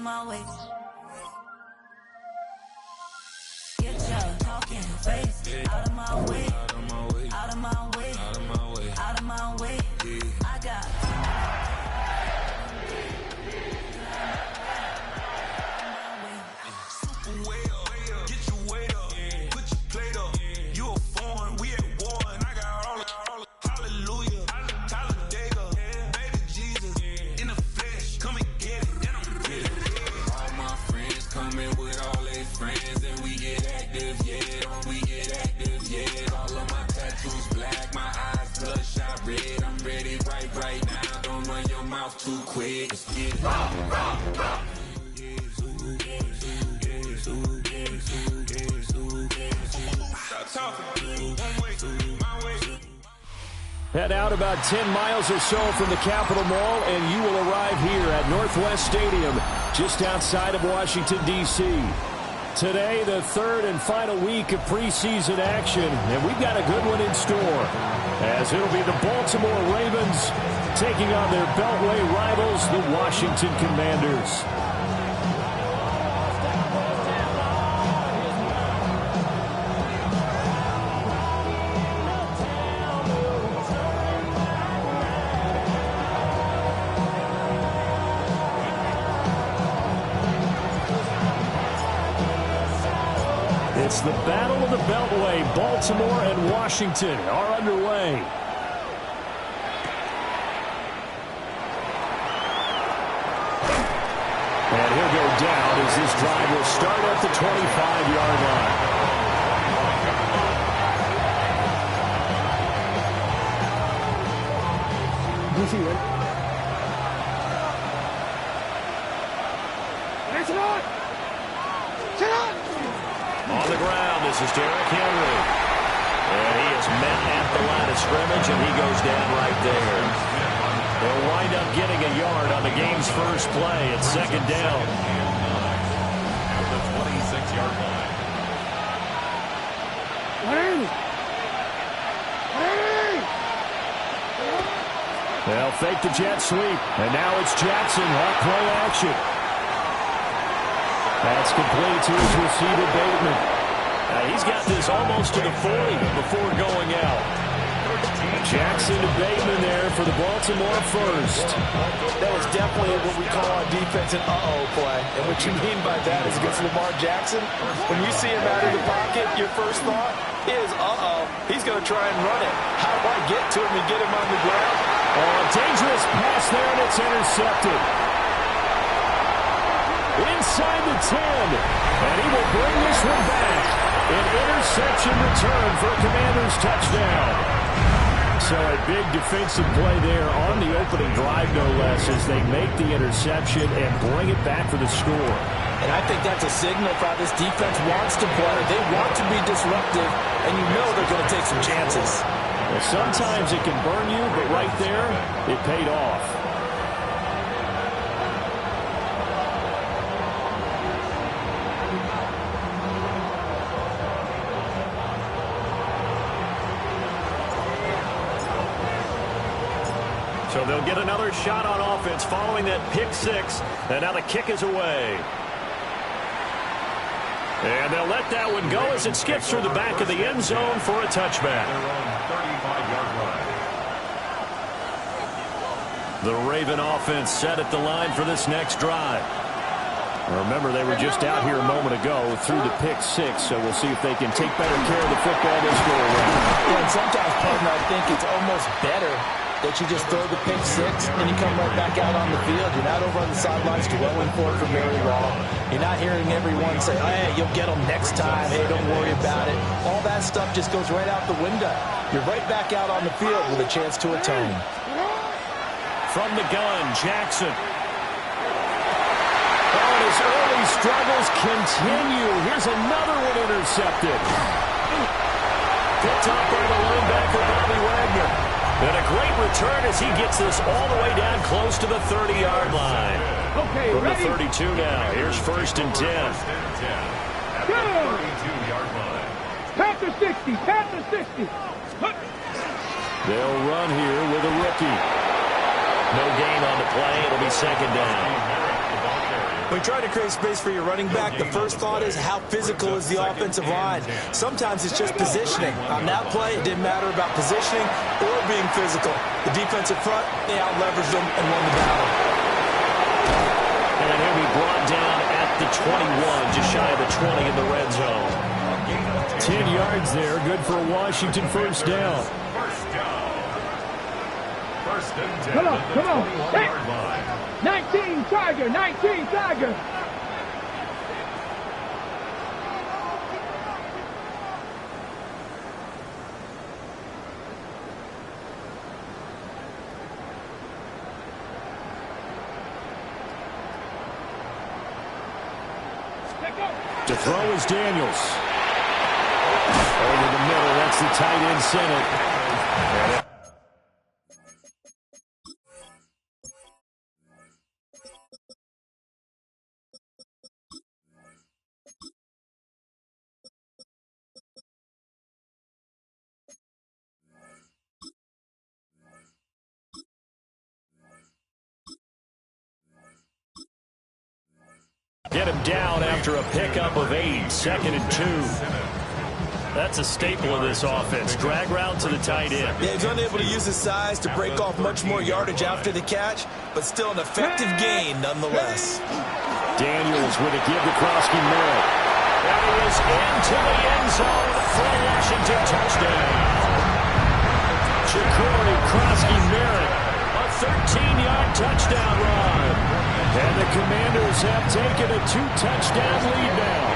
of my way. Get your talking face out of my way. Out of my way. Out of my way. Out of my way. I got too quick. Head out about 10 miles or so from the Capitol Mall, and you will arrive here at Northwest Stadium, just outside of Washington, D.C. Today, the third and final week of preseason action, and we've got a good one in store, as it'll be the Baltimore Ravens taking on their Beltway rivals, the Washington Commanders. It's the Battle of the Beltway. Baltimore and Washington are underway. And he'll go down as this drive will start at the 25-yard line. On the ground, this is Derrick Henry. And he is met at the line of scrimmage, and he goes down right there. They'll wind up getting a yard on the game's first play. It's second down. At the 26-yard line. They'll fake the jet sweep. And now it's Jackson off play action. That's complete to his receiver, Bateman. He's got this almost to the 40 before going out. Jackson to Bateman there for the Baltimore first. That was definitely what we call our defense an uh-oh play. And what you mean by that is against Lamar Jackson, when you see him out of the pocket, your first thought is, uh-oh, he's going to try and run it. How do I get to him and get him on the ground? Oh, a dangerous pass there, and it's intercepted. Inside the 10, and he will bring this one back. An interception return for a Commanders touchdown. So a big defensive play there on the opening drive, no less, as they make the interception and bring it back for the score. And I think that's a signal for how this defense wants to play. They want to be disruptive, and you know they're going to take some chances. Well, sometimes it can burn you, but right there, it paid off. So they'll get another shot on offense following that pick six. And now the kick is away. And they'll let that one go as it skips through the back of the end zone for a touchback. The Raven offense set at the line for this next drive. Remember, they were just out here a moment ago through the pick six, so we'll see if they can take better care of the football this go around. Yeah, and sometimes, partner, I think it's almost better that you just throw the pick six and you come right back out on the field. You're not over on the sidelines dwelling for it for very long. You're not hearing everyone say, hey, you'll get them next time. Hey, don't worry about it. All that stuff just goes right out the window. You're right back out on the field with a chance to atone. From the gun, Jackson. Oh, and his early struggles continue. Here's another one intercepted. Picked up by the linebacker, Bobby Wagner. And a great return as he gets this all the way down close to the 30-yard line. Okay, from ready? the 32 now. Here's first and 10. At the 32-yard line. Past the 60, past the 60. They'll run here with a rookie. No gain on the play. It'll be second down. When you're trying to create space for your running back, the first thought is how physical is the offensive line. Sometimes it's just positioning. On that play, it didn't matter about positioning or being physical. The defensive front, they out-leveraged them and won the battle. And he'll be brought down at the 21, just shy of the 20 in the red zone. 10 yards there, good for a Washington first down. First and 10. Come on. 19 Tiger, 19 Tiger. To throw is Daniels. Over the middle, that's the tight end center. Get him down after a pickup of 8, 2nd and 2. That's a staple of this offense. Drag route to the tight end. Yeah, he's unable to use his size to break off much more yardage after the catch, but still an effective gain nonetheless. Daniels with a give to Krosky-Merritt. And he is into the end zone for a Washington touchdown. Ja'Cory Krosky-Merritt, a 13-yard touchdown run. And the Commanders have taken a 2-touchdown lead now.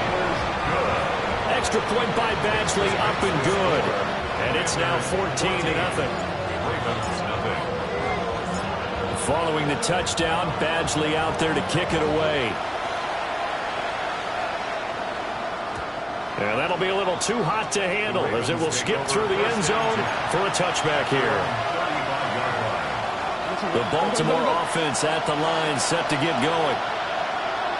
Extra point by Badgley, up and good. And it's now 14-0. Following the touchdown, Badgley out there to kick it away. And that'll be a little too hot to handle as it will skip through the end zone for a touchback here. The Baltimore offense at the line, set to get going.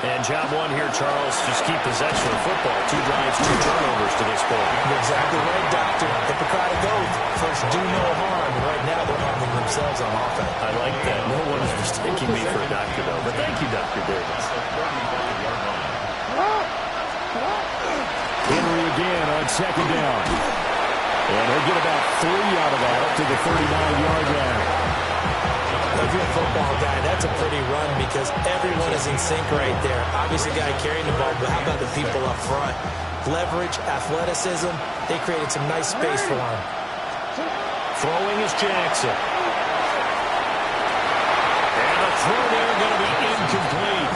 And job one here, Charles, just keep possession of the football. 2 drives, 2 turnovers to this point. You're exactly right, Doctor. Hippocratic oath. First, do no harm. And right now, they're harming themselves on offense. I like that. No one is mistaking me for a doctor, though. But thank you, Dr. Davis. Henry again on 2nd down. And he'll get about 3 out of that up to the 39-yard line. If you're a football guy, that's a pretty run because everyone is in sync right there. Obviously, the guy carrying the ball, but how about the people up front? Leverage, athleticism, they created some nice space for him. Throwing is Jackson. And a throw there going to be incomplete.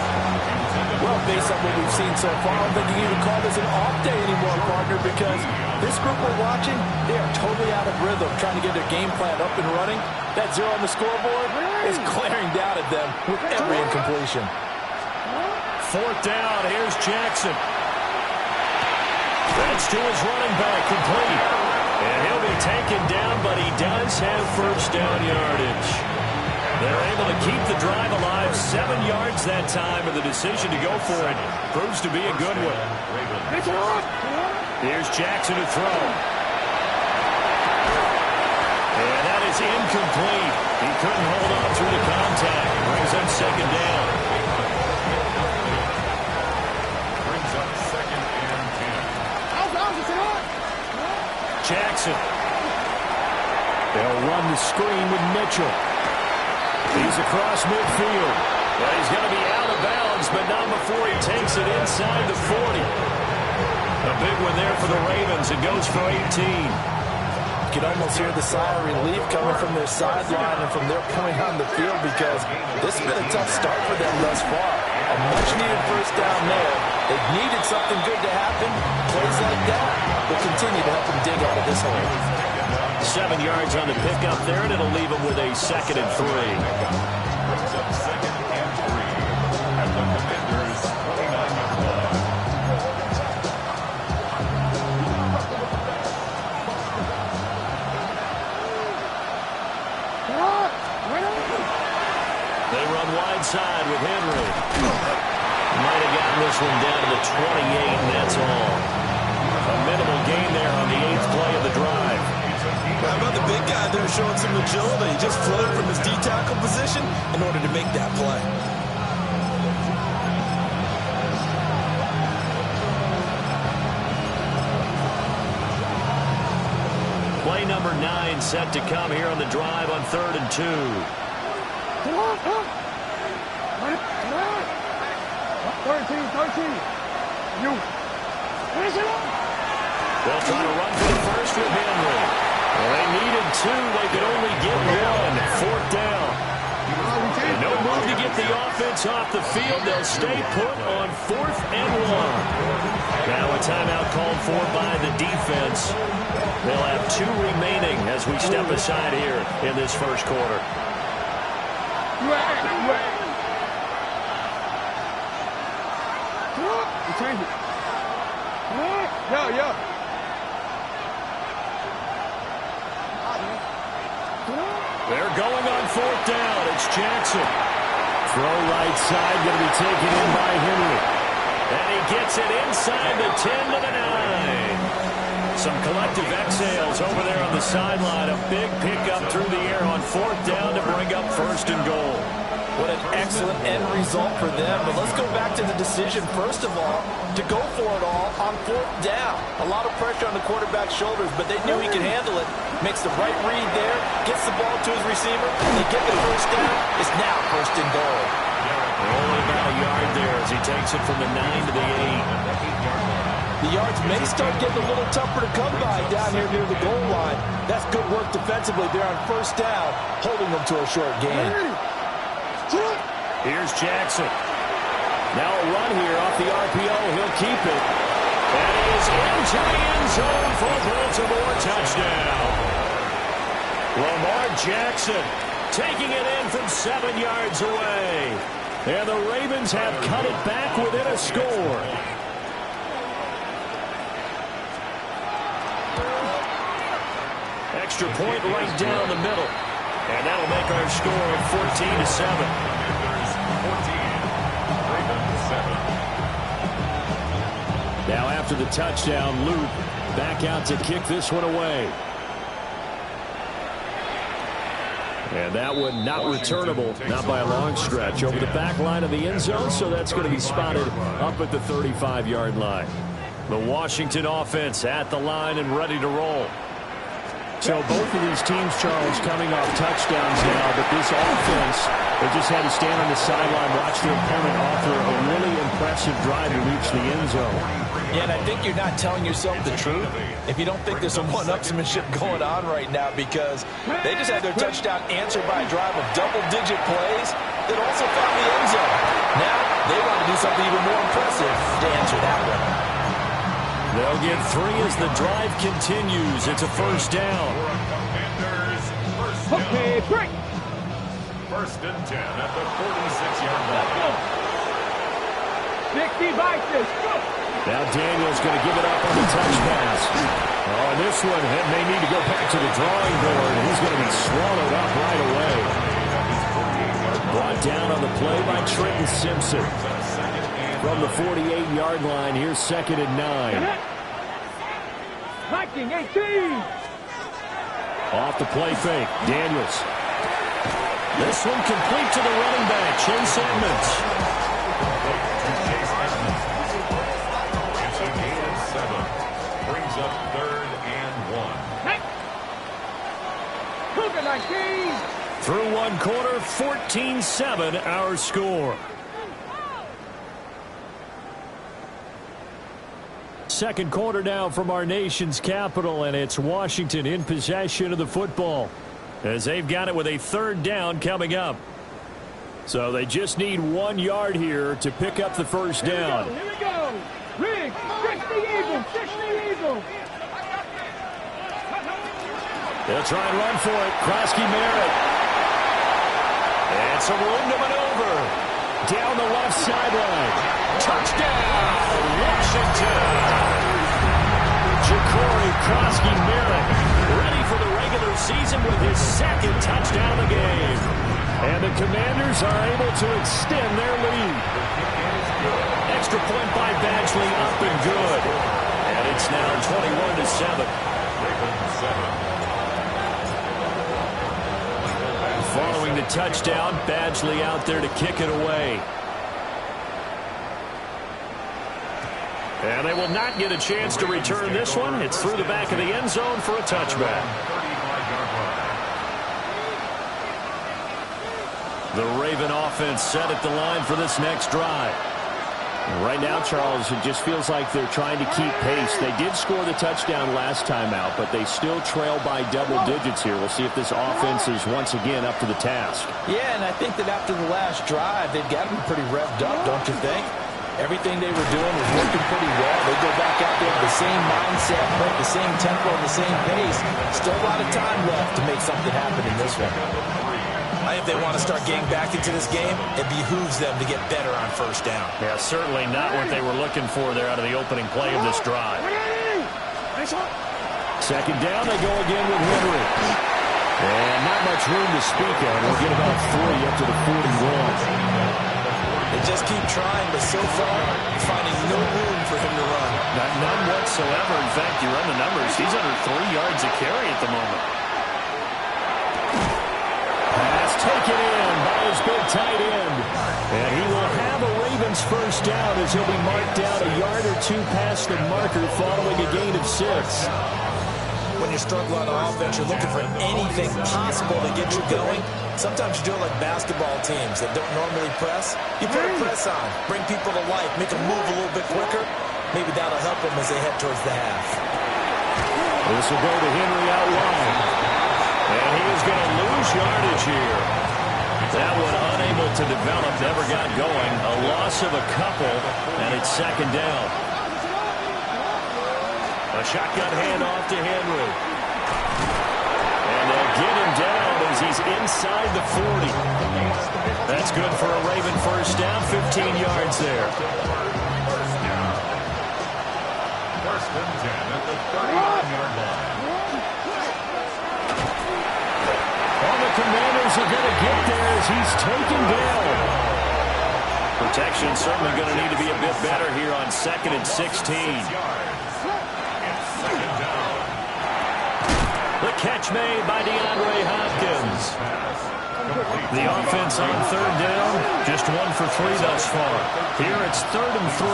Well, based on what we've seen so far, I don't think you can even call this an off day anymore, partner, because this group we're watching, they are totally out of rhythm, trying to get their game plan up and running. That 0 on the scoreboard is glaring down at them with every incompletion. 4th down, here's Jackson. That's to his running back, complete. And he'll be taken down, but he does have first down yardage. They're able to keep the drive alive, 7 yards that time, and the decision to go for it proves to be a good one. Here's Jackson to throw. And that is incomplete. He couldn't hold on through the contact. Brings up 2nd down. Brings up 2nd and 10. Jackson. They'll run the screen with Mitchell. He's across midfield. Well, he's going to be out of bounds, but not before he takes it inside the 40. A big one there for the Ravens. It goes for 18. You can almost hear the sigh of relief coming from their sideline and from their point on the field because this has been a tough start for them thus far. A much-needed first down there. They needed something good to happen. Plays like that will continue to help them dig out of this hole. 7 yards on the pickup there, and it'll leave them with a 2nd and 3. Brings up 2nd and 3 at the Commanders' 29-yard line. They run wide side with Henry. Might have gotten this one down to the 28, and that's all. A minimal gain there on the 8th play of the drive. How about the big guy there showing some agility? He just floated from his D-tackle position in order to make that play. Play number 9 set to come here on the drive on 3rd and 2. Come on, come on. 13. You. Finish it up. They'll try to run for the first with Henry. Well, they needed 2. They could only get 1. 4th down. And no move to get the offense off the field. They'll stay put on 4th and 1. Now a timeout called for by the defense. They'll have 2 remaining as we step aside here in this first quarter. Change it. Yeah. They're going on 4th down. It's Jackson. Throw right side, going to be taken in by Henry. And he gets it inside the 10 to the 9. Some collective exhales over there on the sideline. A big pickup through the air on 4th down to bring up 1st and goal. What an excellent end result for them. But let's go back to the decision, first of all, to go for it all on 4th down. A lot of pressure on the quarterback's shoulders, but they knew he could handle it. Makes the right read there, gets the ball to his receiver, and they get the first down. It's now 1st and goal. Only about a yard there as he takes it from the 9 to the 8. The yards may start getting a little tougher to come by down here near the goal line. That's good work defensively there on 1st down, holding them to a short gain. Here's Jackson. Now a run here off the RPO. He'll keep it. And he is into the end zone for a Baltimore touchdown. Lamar Jackson taking it in from 7 yards away. And the Ravens have cut it back within a score. Extra point right down the middle. And that'll make our score 14-7. Now after the touchdown, Luke back out to kick this one away. And that one not returnable, not by a long stretch, over the back line of the end zone, so that's going to be spotted up at the 35-yard line. The Washington offense at the line and ready to roll. So both of these teams, Charles, coming off touchdowns now, but this offense, they just had to stand on the sideline, watch their opponent offer a really impressive drive to reach the end zone. Yeah, and I think you're not telling yourself the truth if you don't think there's some one-upsmanship going on right now, because they just had their touchdown answered by a drive of double-digit plays that also found the end zone. Now they want to do something even more impressive to answer that one. They'll get 3 as the drive continues. It's a 1st down. Okay, break. 1st and 10 at the 46-yard line. 60 vices. Go. Now Daniel's going to give it up on the touch pass. Oh, and this one may need to go back to the drawing board. He's going to be swallowed up right away. Brought down on the play by Trenton Simpson. From the 48-yard line, here's 2nd and 9. Viking 18. Off the play fake, Daniels. This one complete to the running back, Chase Edmonds. It's a gain of 7. Brings up 3rd and 1. Cougar 19. Through one quarter, 14-7 our score. Second quarter now from our nation's capital, and it's Washington in possession of the football as they've got it with a 3rd down coming up. So they just need 1 yard here to pick up the 1st down. Here we go. Riggs, 60 Eagles, 60 Eagles. They'll try and run for it. Krosky Merritt. And some room to maneuver. Down the left sideline. Touchdown, Washington. Ja'Cory Krosky Merritt ready for the regular season with his 2nd touchdown of the game. And the Commanders are able to extend their lead. Extra point by Badgley up and good. And it's now 21-7. Following the touchdown, Badgley out there to kick it away. And they will not get a chance to return this one. It's through the back of the end zone for a touchback. The Raven offense set at the line for this next drive. Right now, Charles, it just feels like they're trying to keep pace. They did score the touchdown last time out, but they still trail by double digits here. We'll see if this offense is once again up to the task. Yeah, and I think that after the last drive, they've got to be pretty revved up, don't you think? Everything they were doing was working pretty well. They go back out there with the same mindset, play the same tempo, and the same pace. Still a lot of time left to make something happen in this one. I think if they want to start getting back into this game, it behooves them to get better on first down. Yeah, certainly not what they were looking for there out of the opening play of this drive. Second down, they go again with Henry. And not much room to speak of. We'll get about 3 up to the 41. They just keep trying, but so far, finding no room for him to run. None whatsoever. In fact, you run the numbers. He's under 3 yards a carry at the moment. Pass taken in by his big tight end. And he will have a Ravens first down as he'll be marked down a yard or 2 past the marker following a gain of 6. When you struggle on offense, you're looking for anything possible to get you going. Sometimes you do it like basketball teams that don't normally press. You put a press on, bring people to life, make them move a little bit quicker. Maybe that'll help them as they head towards the half. This will go to Henry out wide. And he is going to lose yardage here. That one unable to develop, never got going. A loss of a couple, and it's second down. A shotgun handoff to Henry. And they'll get him down as he's inside the 40. That's good for a Raven first down, 15 yards there. First and 10 at the 31-yard line. All the Commanders are going to get there as he's taken down. Protection certainly going to need to be a bit better here on 2nd and 16. The catch made by DeAndre Hopkins. The offense on 3rd down, just 1 for 3 thus far. Here it's 3rd and 3.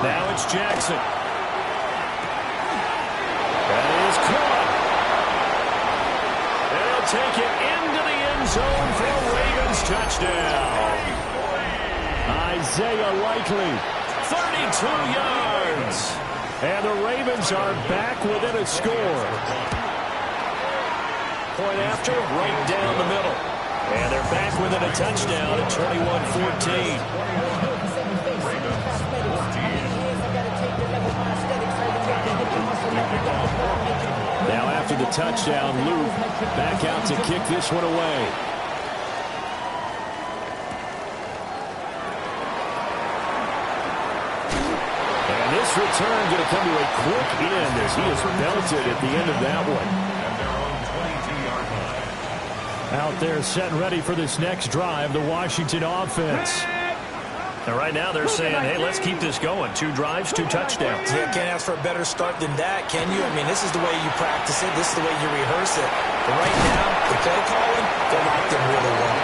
Now it's Jackson. That is caught. They'll take it into the end zone for a Ravens touchdown. Isaiah Likely, 32 yards. And the Ravens are back within a score. Point after, right down the middle. And they're back within a touchdown at 21-14. Now after the touchdown, Luke back out to kick this one away. This return going to come to a quick end as he is belted at the end of that one. Out there set and ready for this next drive, the Washington offense. And right now they're saying, hey, let's keep this going. 2 drives, 2 touchdowns. Yeah, can't ask for a better start than that, can you? I mean, this is the way you practice it. This is the way you rehearse it. But right now, the play calling, they're locked in really well.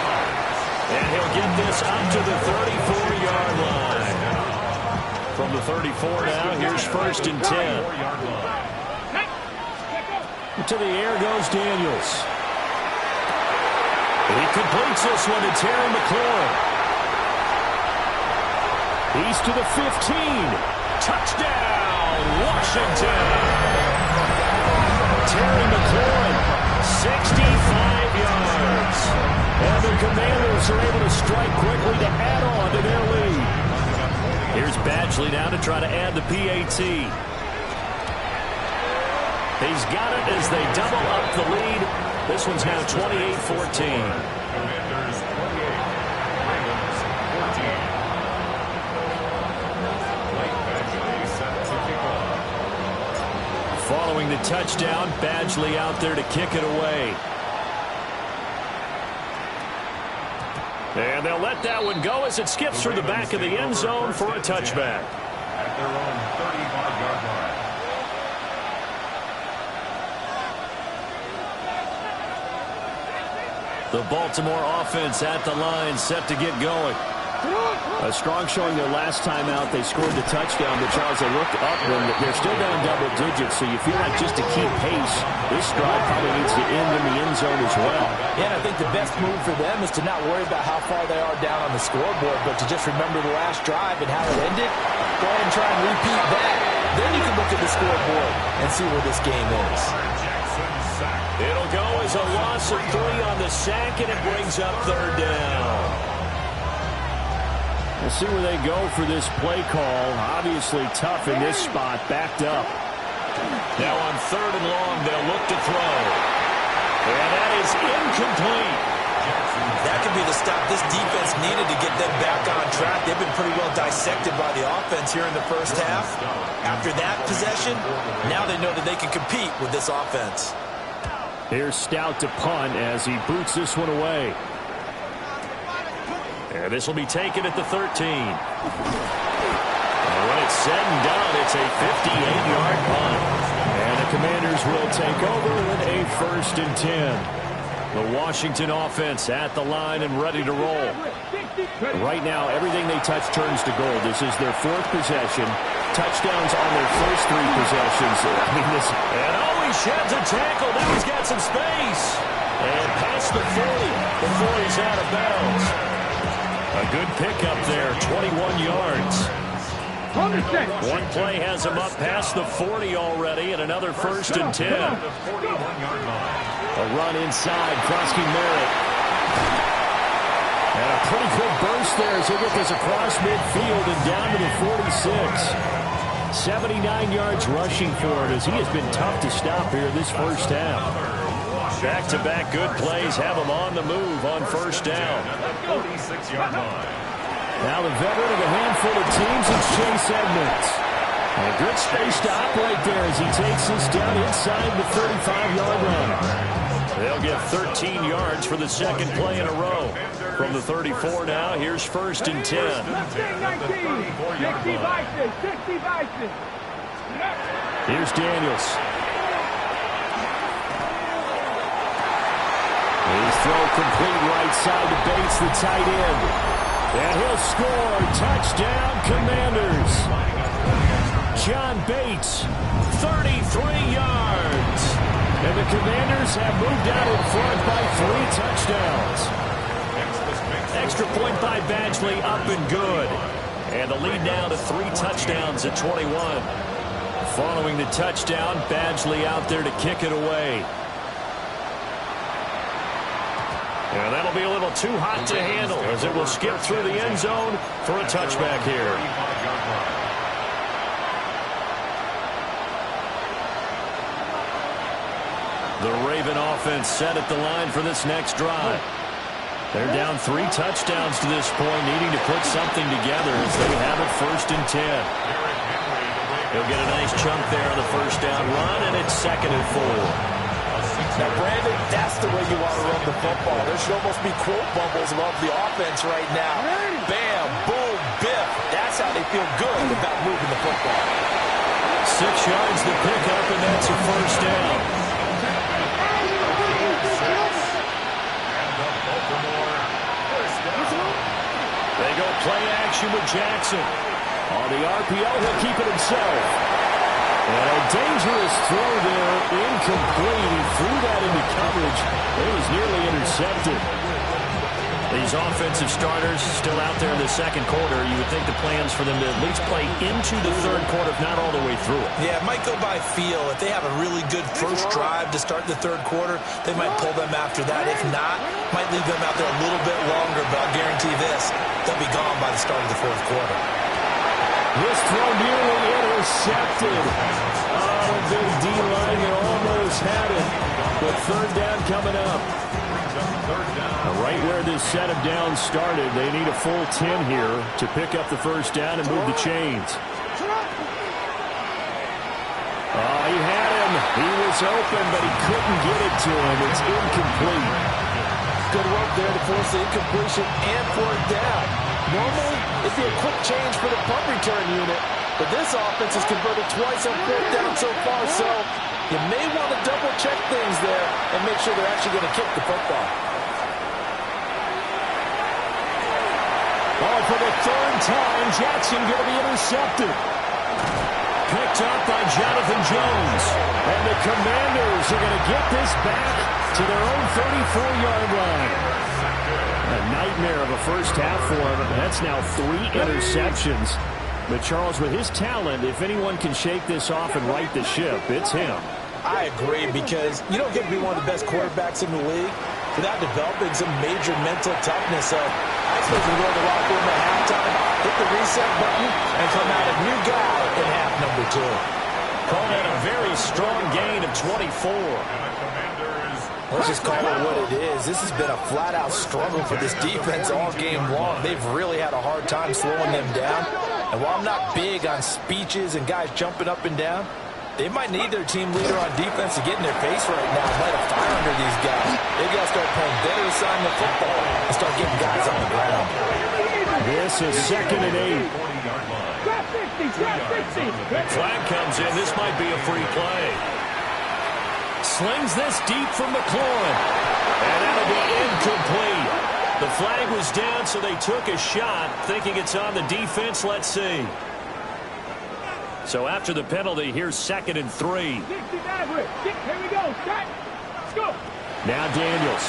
And he'll get this up to the 34-yard line. From the 34 now, here's 1st and 10. To the air goes Daniels. He completes this one to Terry McLaurin. He's to the 15. Touchdown, Washington. Terry McLaurin, 65 yards. And the Commanders are able to strike quickly to add on to their lead. Here's Badgley now to try to add the PAT. He's got it as they double up the lead. This one's now 28-14. Commanders 28, Ravens 14. Blake Badgley set to kick off. Following the touchdown, Badgley out there to kick it away. And they'll let that one go as it skips through the back of the end zone for a touchback. At their own 35-yard line. The Baltimore offense at the line, set to get going. A strong showing their last time out. They scored the touchdown, but Charles, they looked up and they're still down double digits, so you feel like just to keep pace, this drive probably needs to end in the end zone as well. Yeah, and I think the best move for them is to not worry about how far they are down on the scoreboard, but to just remember the last drive and how it ended. Go ahead and try and repeat that. Then you can look at the scoreboard and see where this game is. It'll go as a loss of 3 on the sack, and it brings up third down. We'll see where they go for this play call. Obviously tough in this spot, backed up. Now on 3rd and long, they'll look to throw. And that is incomplete. That could be the stop this defense needed to get them back on track. They've been pretty well dissected by the offense here in the first half. After that possession, now they know that they can compete with this offense. Here's Stout to punt as he boots this one away. And this will be taken at the 13. And when it's said and done, it's a 58-yard punt. And the Commanders will take over with a 1st and 10. The Washington offense at the line and ready to roll. Right now, everything they touch turns to gold. This is their 4th possession. Touchdowns on their first 3 possessions. I mean, this... And he sheds a tackle. Now he's got some space. And past the 40 before he's out of bounds. A good pickup there, 21 yards. One play has him up past the 40 already, and another 1st and 10. A run inside, Krosky Merritt. And a pretty quick burst there as he gets this across midfield and down to the 46. 79 yards rushing for it as he has been tough to stop here this first half. Back-to-back good plays have him on the move on 1st down. Now the veteran of a handful of teams is Chase Edmonds. And a good space to operate there as he takes this down inside the 35-yard line. They'll get 13 yards for the second play in a row. From the 34 now, here's 1st and 10. 60 Vices. Here's Daniels. His throw complete right side to Bates, the tight end. And he'll score. Touchdown, Commanders. John Bates, 33 yards. And the Commanders have moved out in front by 3 touchdowns. Extra point by Badgley, up and good. And the lead now to 3 touchdowns at 21. Following the touchdown, Badgley out there to kick it away. And that'll be a little too hot to handle as it will skip through the end zone for a touchback here. The Raven offense set at the line for this next drive. They're down 3 touchdowns to this point, needing to put something together as they have it 1st and 10. He'll get a nice chunk there on the 1st down run, and it's 2nd and 4. Now, Brandon, that's the way you want to run the football. There should almost be quote bubbles above the offense right now. Bam, boom, biff. That's how they feel good about moving the football. 6 yards to pick up, and that's a 1st down. They go play action with Jackson. On the RPO, he'll keep it himself. And a dangerous throw there, incomplete. He threw that into coverage. It was nearly intercepted. These offensive starters still out there in the 2nd quarter. You would think the plans for them to at least play into the 3rd quarter, if not all the way through it. Yeah, it might go by feel. If they have a really good first drive to start the 3rd quarter, they might pull them after that. If not, might leave them out there a little bit longer, but I'll guarantee this, they'll be gone by the start of the 4th quarter. This throw nearly intercepted. Oh, big D-line that almost had it. But 3rd down coming up. Right where this set of downs started, they need a full 10 here to pick up the 1st down and move the chains. Oh, he had him. He was open, but he couldn't get it to him. It's incomplete. Good work there to force the incompletion and 4th down. Normally, it'd be a quick change for the punt return unit, but this offense has converted twice on 4th down so far, so you may want to double-check things there and make sure they're actually going to kick the football. Ball for third time, Jackson going to be intercepted. Picked up by Jonathan Jones. And the Commanders are going to get this back to their own 34-yard line. A nightmare of a first half for him. That's now 3 interceptions. But Charles, with his talent, if anyone can shake this off and right the ship, it's him. I agree, because you don't get to be one of the best quarterbacks in the league without developing some major mental toughness. So I suppose we go to the locker room at halftime, hit the reset button, and come out a new guy in half number 2. Called that a very strong gain of 24. Let's just call it what it is. This has been a flat-out struggle for this defense all game long. They've really had a hard time slowing them down. And while I'm not big on speeches and guys jumping up and down, they might need their team leader on defense to get in their face right now and light a fire under these guys. They got to start playing better assignment football and start getting guys on the ground. This is 2nd and 8. Drop 50, drop 50. Flag comes in. This might be a free play. Slings this deep from McLaurin. And that'll be incomplete. The flag was down, so they took a shot, thinking it's on the defense. Let's see. So after the penalty, here's 2nd and 3. 60 average. Here we go. Start. Let's go. Now Daniels.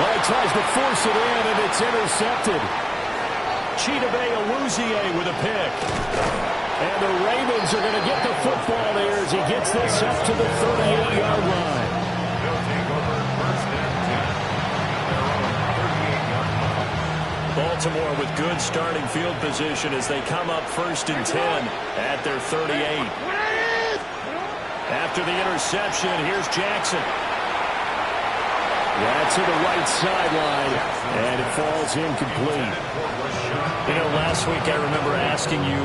Well, he tries to force it in, and it's intercepted. Chidobe Awuzie with a pick. And the Ravens are going to get the football there as he gets this up to the 38-yard line. Baltimore with good starting field position as they come up 1st and 10 at their 38. After the interception, here's Jackson. That's to the right sideline, and it falls incomplete. You know, last week I remember asking you,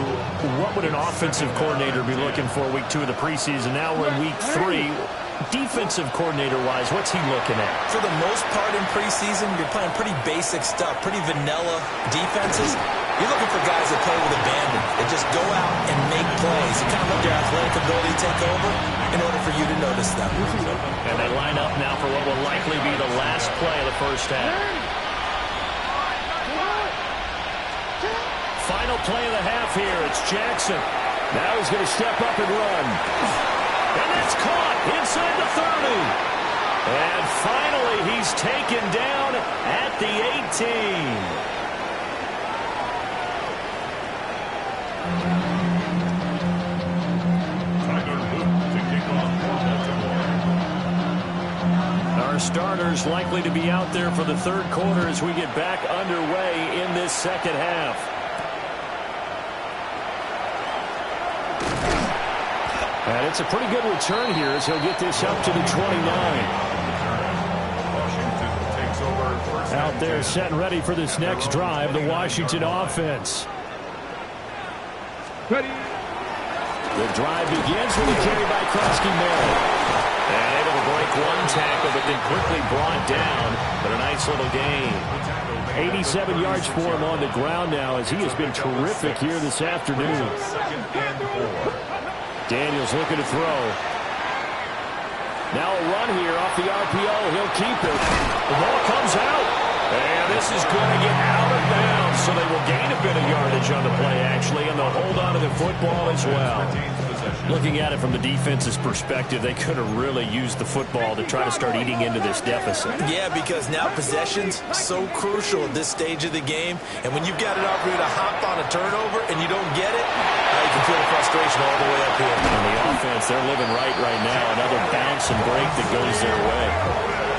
what would an offensive coordinator be looking for week 2 of the preseason? Now we're in week 3. Defensive coordinator-wise, what's he looking at? For the most part in preseason, you're playing pretty basic stuff, pretty vanilla defenses. You're looking for guys that play with abandon, that just go out and make plays. You kind of let their athletic ability take over in order for you to notice them. And they line up now for what will likely be the last play of the first half. Final play of the half here. It's Jackson. Now he's going to step up and run. And that's caught inside the 30. And finally, he's taken down at the 18. Our starters likely to be out there for the 3rd quarter as we get back underway in this 2nd half. And it's a pretty good return here as he'll get this up to the 29. Out there set and ready for this next drive, the Washington offense. Ready. The drive begins with a carry by Krosky-Mary. And able to break one tackle, but then quickly brought down. But a nice little gain. 87 yards for him on the ground now as he has been terrific here this afternoon. Daniels looking to throw. Now a run here off the RPO. He'll keep it. The ball comes out. And this is going to get out of bounds, so they will gain a bit of yardage on the play, actually, and they'll hold on to the football as well. Looking at it from the defense's perspective, they could have really used the football to try to start eating into this deficit. Yeah, because now possession's so crucial at this stage of the game, and when you've got an opportunity to hop on a turnover and you don't get it, you can feel the frustration all the way up here. And the offense, they're living right now. Another bounce and break that goes their way.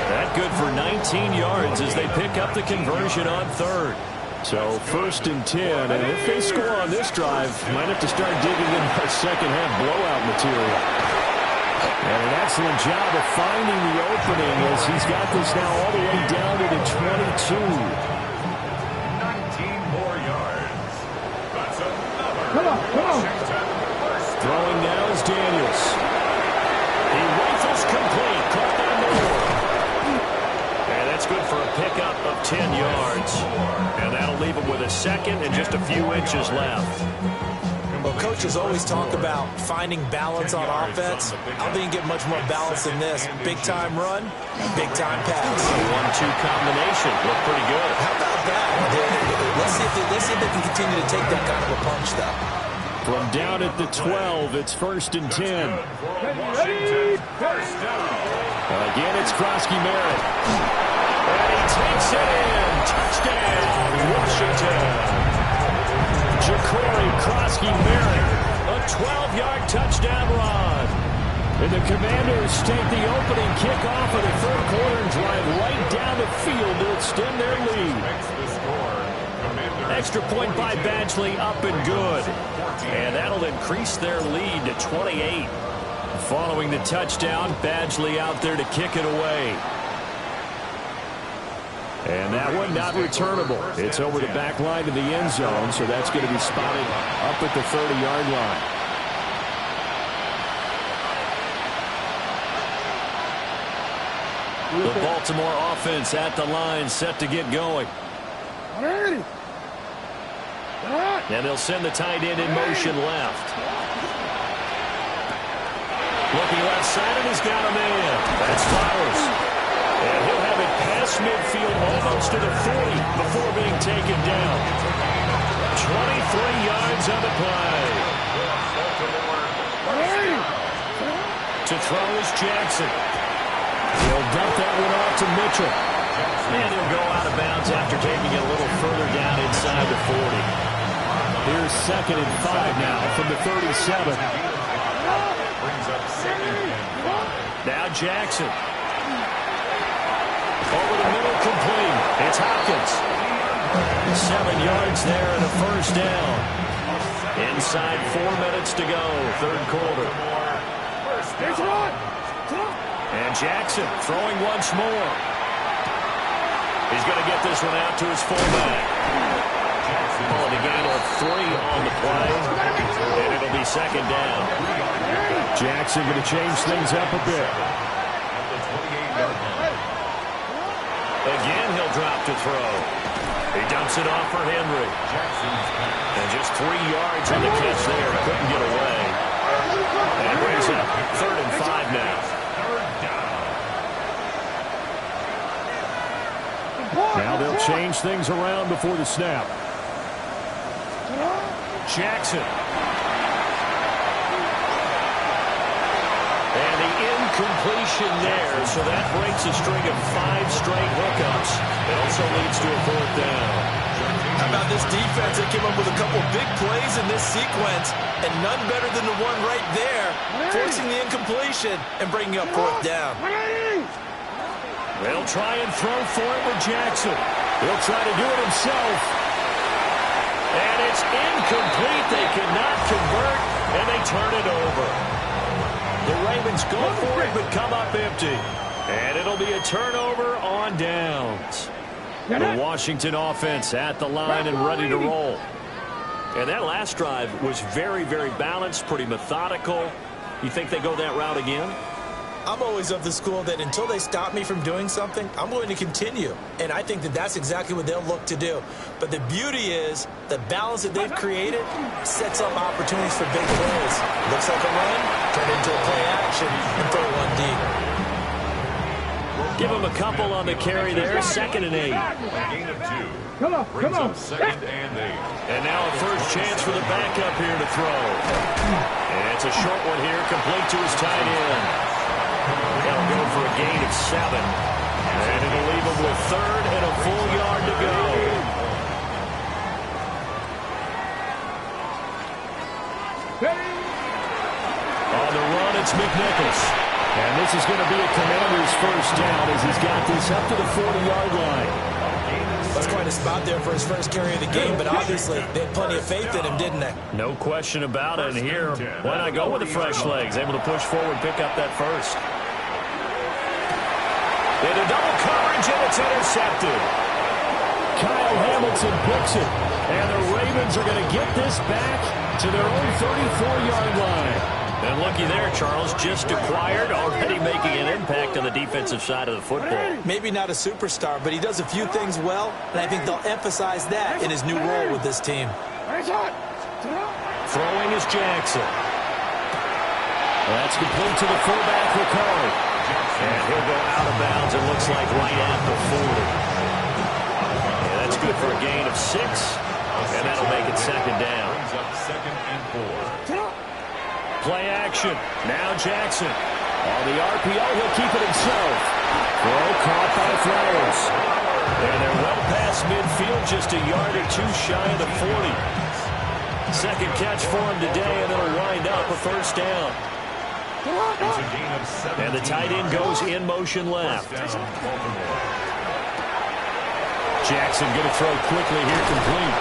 That good for 19 yards as they pick up the conversion on 3rd. So 1st and 10, and if they score on this drive, might have to start digging in our 2nd half blowout material. And an excellent job of finding the opening as he's got this now all the way down to the 22. 19 more yards. That's another. Come on. Throwing now is Daniels. He rifles complete. Caught by Moore. And that's good for a pickup of 10 yards. And that'll leave him with a 2nd and just a few inches left. Well, coaches always talk about finding balance on offense. I don't think you get much more balance than this. Big-time run, big-time pass. 1-2 combination. Looked pretty good. How about that? Let's see if they can continue to take that kind of a punch, though. From down at the 12, it's 1st and 10. Ready? Again, it's Krosky-Merritt. And he takes it in. Touchdown, Washington. Ja'Cory Krosky-Merritt, a 12-yard touchdown run. And the Commanders take the opening kickoff of the third quarter and drive right down the field to extend their lead. Extra point by Badgley, up and good. And that'll increase their lead to 28. Following the touchdown, Badgley out there to kick it away. And that one not returnable. It's over the back line to the end zone, so that's going to be spotted up at the 30-yard line. The Baltimore offense at the line, set to get going. And they'll send the tight end in motion left. Looking left side, and he's got a man. That's Flowers. And he'll have it past midfield, almost to the 40 before being taken down. 23 yards on the play. To throw is Jackson. He'll dump that one off to Mitchell. And he'll go out of bounds after taking it a little further down inside the 40. Here's 2nd and 5 now from the 37. Now Jackson. Over the middle, complete. It's Hopkins. 7 yards there and a first down. Inside 4 minutes to go, third quarter. And Jackson throwing once more. He's going to get this one out to his fullback. Pulling a gain of 3 on the play. And it'll be 2nd down. Jackson going to change things up a bit. Again, he'll drop to throw. He dumps it off for Henry. And just 3 yards on the catch there. Couldn't get away. And it brings up 3rd and 5 now. Now they'll change things around before the snap. Jackson. And the incompletion there, so that breaks a string of 5 straight hookups. It also leads to a 4th down. How about this defense? They came up with a couple big plays in this sequence, and none better than the one right there, forcing the incompletion and bringing up 4th down. They'll try and throw for it with Jackson. He'll try to do it himself. And it's incomplete. They cannot convert, and they turn it over. The Ravens go for it, but come up empty. And it'll be a turnover on downs. The Washington offense at the line and ready to roll. And that last drive was very, very balanced, pretty methodical. You think they go that route again? I'm always of the school that until they stop me from doing something, I'm going to continue. And I think that that's exactly what they'll look to do. But the beauty is the balance that they've created sets up opportunities for big plays. Looks like a run, turn into a play action, and throw one deep. Give him a couple on the carry there, 2nd and 8. Gain of 2. Come on. Brings up 2nd and 8. And now a first chance for the backup here to throw. And it's a short one here, complete to his tight end. They'll go for a gain of 7. And it'll leave him with 3rd and a full yard to go. On the run, it's McNichols. And this is going to be a Commander's first down as he's got this up to the 40-yard line. That's quite a spot there for his first carry of the game, but obviously they had plenty of faith in him, didn't they? No question about it. And here, why not go with the fresh legs? Able to push forward, pick up that first. Into double coverage, and it's intercepted. Kyle Hamilton picks it. And the Ravens are going to get this back to their own 34-yard line. And looky there, Charles, just acquired, already making an impact on the defensive side of the football. Maybe not a superstar, but he does a few things well, and I think they'll emphasize that in his new role with this team. Throwing is Jackson. That's complete to the fullback, Ricard. And he'll go out of bounds, it looks like, right at the 40. Yeah, that's good for a gain of 6. And that'll make it second down. Brings up 2nd and 4. Play action. Now Jackson. On the RPO, he'll keep it himself. Throw caught by Flowers. And they're well past midfield, just a yard or two shy of the 40. Second catch for him today, and it'll wind up a first down. It's a gain of 17. And the tight end goes in motion left. First down, Baltimore. Jackson going to throw quickly here, complete.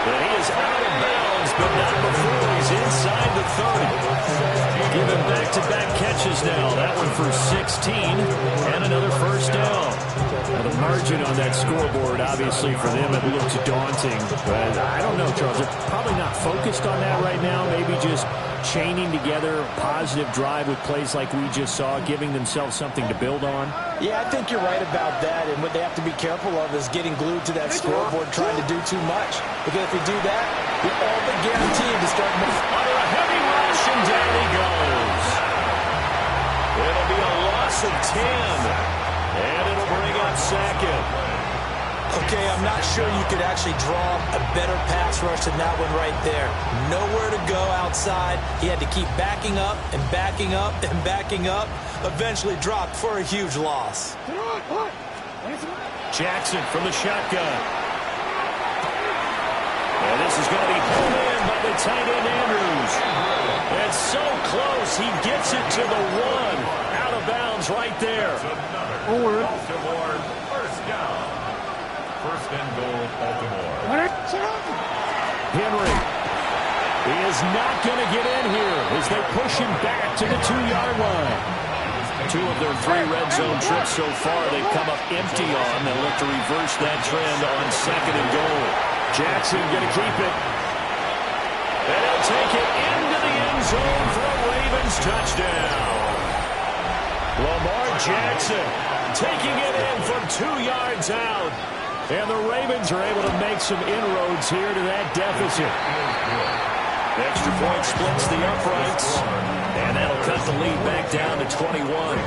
But he is out of bounds, but not before he's inside the 30. Give him back-to-back catches now. That one for 16 and another first down. Now the margin on that scoreboard, obviously, for them, it looks daunting. But I don't know, Charles. They're probably not focused on that right now. Maybe just chaining together a positive drive with plays like we just saw, giving themselves something to build on. Yeah, I think you're right about that. And what they have to be careful of is getting glued to that scoreboard, trying to do too much. Because if you do that, you're all but guaranteed to start moving. Under a heavy rush, and down he goes. It'll be a loss of 10. And it'll bring up second. Okay, I'm not sure you could actually draw a better pass rush than that one right there. Nowhere to go outside. He had to keep backing up and backing up and backing up. Eventually dropped for a huge loss. Jackson from the shotgun. And this is going to be pulled in by the tight end Andrews. And so close, he gets it to the 1. Out of bounds right there. Baltimore, first down. First and goal, Baltimore. Henry. He is not going to get in here as they push him back to the 2-yard line. 2 of their 3 red zone trips so far they've come up empty on. They'll look to reverse that trend on second and goal. Jackson going to keep it. And he'll take it into the end zone for a Ravens touchdown. Lamar Jackson taking it in from 2 yards out. And the Ravens are able to make some inroads here to that deficit. Extra point splits the uprights. And that'll cut the lead back down to 21.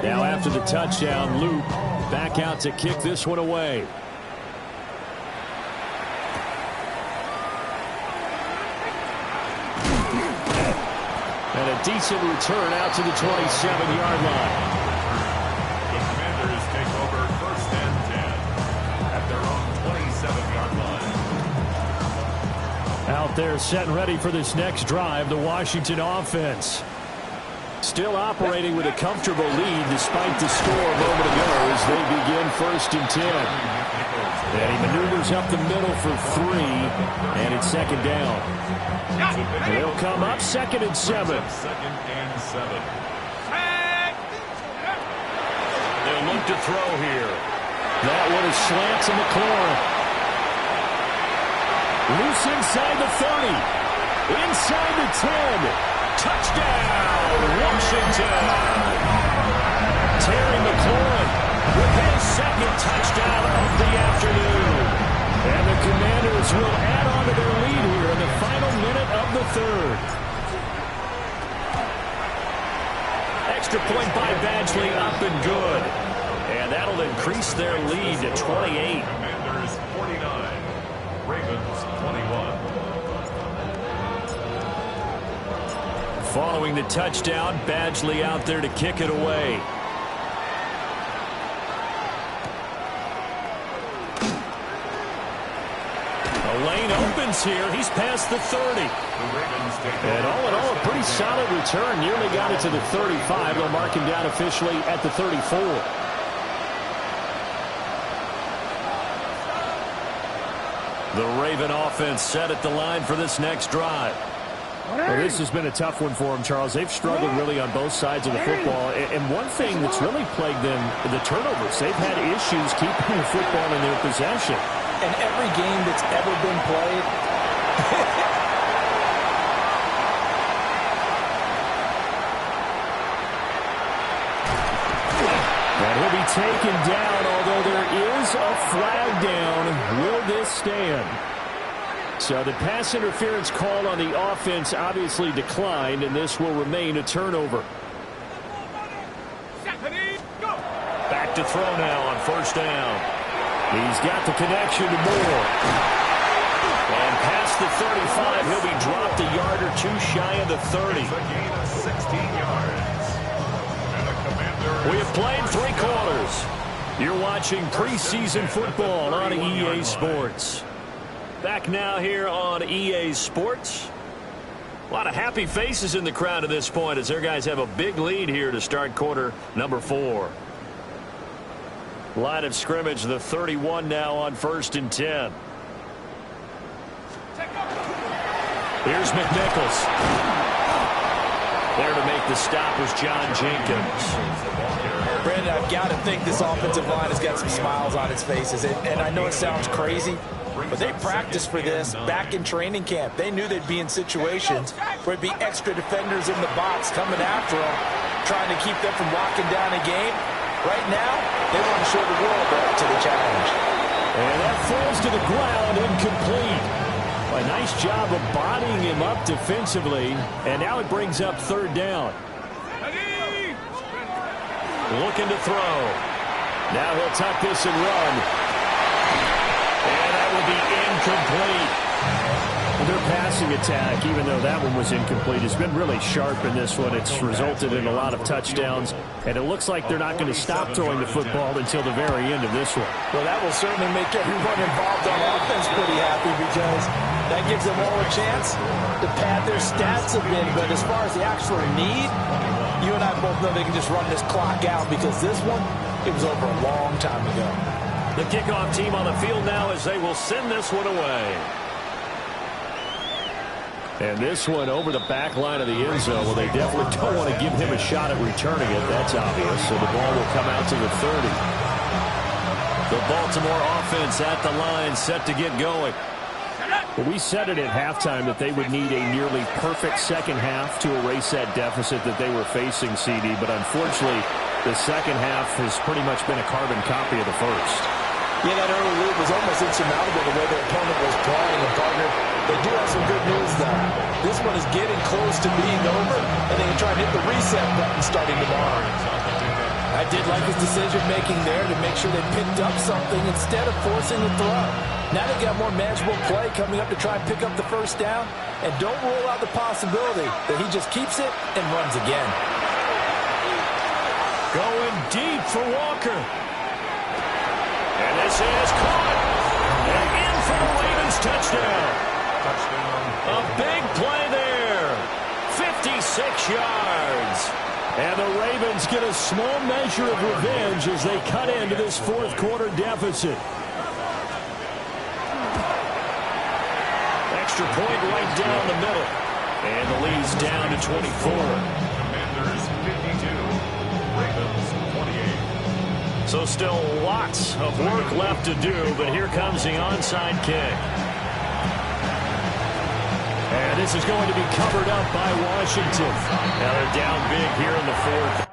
Now after the touchdown, Luke back out to kick this one away. And a decent return out to the 27-yard line. The Commanders take over first and 10 at their own 27-yard line. Out there set and ready for this next drive, the Washington offense. Still operating with a comfortable lead despite the score a moment ago as they begin first and 10. And he maneuvers up the middle for 3, and it's second down. They'll come up second and 7. Second and 7. They'll look to throw here. That one is slants to McLaurin. Loose inside the 30. Inside the 10. Touchdown, Washington. Terry McLaurin with his second touchdown of the afternoon. And the Commanders will add on to their lead here in the final minute of the 3rd. Extra point by Badgley, up and good. And that'll increase their lead to 28. Commanders 49. Ravens 21. Following the touchdown, Badgley out there to kick it away. A lane opens here. He's past the 30. And all in all, a pretty solid return. Nearly got it to the 35. They'll mark him down officially at the 34. The Raven offense set at the line for this next drive. Well, this has been a tough one for them, Charles. They've struggled really on both sides of the football. And one thing that's really plagued them, the turnovers. They've had issues keeping the football in their possession. And every game that's ever been played, And he'll be taken down, although there is a flag down. Will this stand? So the pass interference call on the offense obviously declined, and this will remain a turnover. Back to throw now on first down. He's got the connection to Moore. And past the 35, he'll be dropped a yard or two shy of the 30. It's a gain of 16 yards. And the Commanders. We have played 3 quarters. You're watching preseason football on EA Sports. Back now here on EA Sports. A lot of happy faces in the crowd at this point as their guys have a big lead here to start quarter number 4. Line of scrimmage, the 31 now on 1st and 10. Here's McNichols. There to make the stop was John Jenkins. Brandon, I've got to think this offensive line has got some smiles on its faces. And I know it sounds crazy, but they practiced for this back in training camp. They knew they'd be in situations where it'd be extra defenders in the box coming after them, trying to keep them from locking down a game. Right now, they want to show the world they're up to the challenge. And that falls to the ground, incomplete. A nice job of bodying him up defensively, and now it brings up 3rd down. Looking to throw. Now he'll tuck this and run. And that will be incomplete. Their passing attack, even though that one was incomplete, has been really sharp in this one. It's resulted in a lot of touchdowns, and it looks like they're not going to stop throwing the football until the very end of this one. Well, that will certainly make everyone involved on offense pretty happy because that gives them all a chance to pad their stats a bit. But as far as the actual need, you and I both know they can just run this clock out because this one, it was over a long time ago. The kickoff team on the field now as they will send this one away. And this one over the back line of the end zone. Well, they definitely don't want to give him a shot at returning it. That's obvious. So the ball will come out to the 30. The Baltimore offense at the line, set to get going. Well, we said it at halftime that they would need a nearly perfect second half to erase that deficit that they were facing, CD. But unfortunately, the second half has pretty much been a carbon copy of the first. Yeah, that early lead was almost insurmountable the way their opponent was playing. And, partner, they do have some good news, though. This one is getting close to being over, and they can try and hit the reset button starting tomorrow. I did like his decision-making there to make sure they picked up something instead of forcing the throw. Now they've got more manageable play coming up to try and pick up the first down, and don't rule out the possibility that he just keeps it and runs again. Going deep for Walker. And this is caught. And in for the Ravens touchdown. A big play there. 56 yards. And the Ravens get a small measure of revenge as they cut into this 4th quarter deficit. Extra point right down the middle. And the lead's down to 24. Commanders 52. Ravens 28. So still lots of work left to do, but here comes the onside kick. And this is going to be covered up by Washington. Now they're down big here in the 4th.